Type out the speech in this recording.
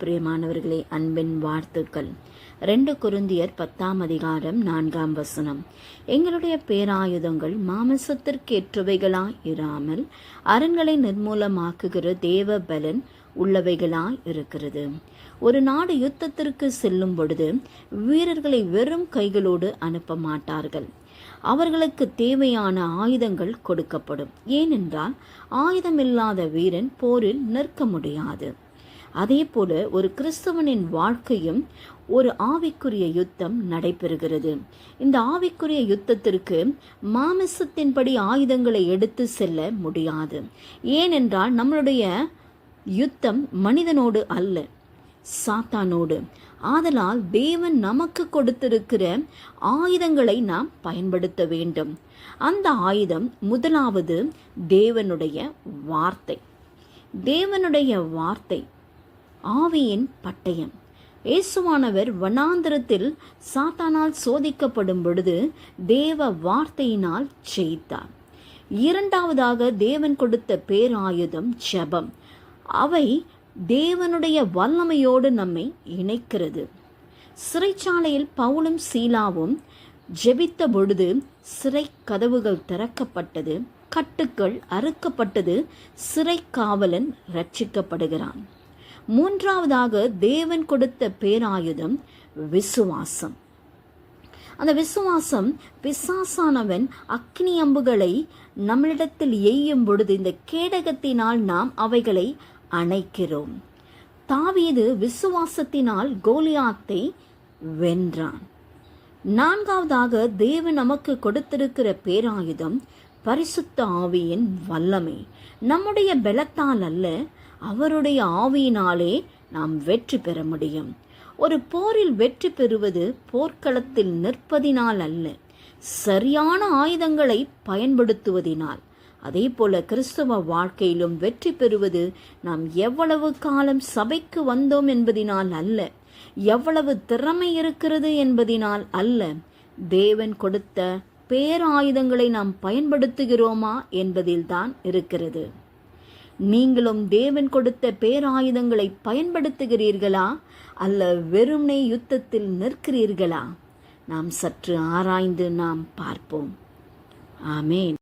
பிரியமானவர்களே, அன்பின் வாழ்த்துக்கள். 2 கொரிந்தியர் 10:4 எங்களுடைய பேராயுதங்கள் மாமிசத்திற்கேற்றவைகளாய் இராமல் அரண்களை நிர்மூலமாக்குகிற தேவ பலன் உள்ளவைகளாய் இருக்கிறது. ஒரு நாடு யுத்தத்திற்கு செல்லும் பொழுது வீரர்களை வெறும் கைகளோடு அனுப்ப மாட்டார்கள். அவர்களுக்கு தேவையான ஆயுதங்கள் கொடுக்கப்படும். ஏனென்றால் ஆயுதமில்லாத வீரன் போரில் நிற்க முடியாது. அதே போல ஒரு கிறிஸ்தவனின் வாழ்க்கையும் ஒரு ஆவிக்குரிய யுத்தம் நடைபெறுகிறது. இந்த ஆவிக்குரிய யுத்தத்திற்கு மாமிசத்தின்படி ஆயுதங்களை எடுத்து செல்ல முடியாது. ஏனென்றால் நம்மளுடைய யுத்தம் மனிதனோடு அல்ல, சாத்தானோடு. ஆதலால் தேவன் நமக்கு கொடுத்திருக்கிற ஆயுதங்களை நாம் பயன்படுத்த வேண்டும். அந்த ஆயுதம் முதலாவது தேவனுடைய வார்த்தை. தேவனுடைய வார்த்தை ஆவியின் பட்டயம். இயேசுவானவர் வனாந்திரத்தில் சாத்தானால் சோதிக்கப்படும் பொழுது தேவ வார்த்தையினால் ஜெயித்தார். இரண்டாவதாக தேவன் கொடுத்த பேராயுதம் ஜெபம். அவை தேவனுடைய வல்லமையோடு நம்மை இணைக்கிறது. சிறைச்சாலையில் பவுலும் சீலாவும் ஜெபித்த பொழுது சிறை கதவுகள் திறக்கப்பட்டது, கட்டுக்கள் அறுக்கப்பட்டது, சிறை காவலன் ரட்சிக்கப்படுகிறான். மூன்றாவதாக தேவன் கொடுத்த பேராயுதம் விசுவாசம். அந்த விசுவாசம், பிசாசானவன் அக்னி அம்புகளை நம்மளிடத்தில் எய்யும் பொழுது இந்த கேடகத்தினால் நாம் அவைகளை அணைக்கிறோம். தாவீது விசுவாசத்தினால் கோலியாத்தை வென்றான். நான்காவதாக தேவன் நமக்கு கொடுத்திருக்கிற பேராயுதம் பரிசுத்த ஆவியின் வல்லமை. நம்முடைய பலத்தால் அல்ல, அவருடைய ஆவியினாலே நாம் வெற்றி பெற முடியும். ஒரு போரில் வெற்றி பெறுவது போர்க்களத்தில் நிற்பதினால் அல்ல, சரியான ஆயுதங்களை பயன்படுத்துவதினால். அதே போல கிறிஸ்தவ வாழ்க்கையிலும் வெற்றி பெறுவது நாம் எவ்வளவு காலம் சபைக்கு வந்தோம் என்பதினால் அல்ல, எவ்வளவு திறமை இருக்கிறது என்பதினால் அல்ல, தேவன் கொடுத்த பேராயுதங்களை நாம் பயன்படுத்துகிறோமா என்பதில்தான் இருக்கிறது. நீங்களும் தேவன் கொடுத்த பேராயுதங்களை பயன்படுத்துகிறீர்களா அல்ல வெறுமனே யுத்தத்தில் நிற்கிறீர்களா? நாம் சற்று ஆராய்ந்து நாம் பார்ப்போம். ஆமேன்.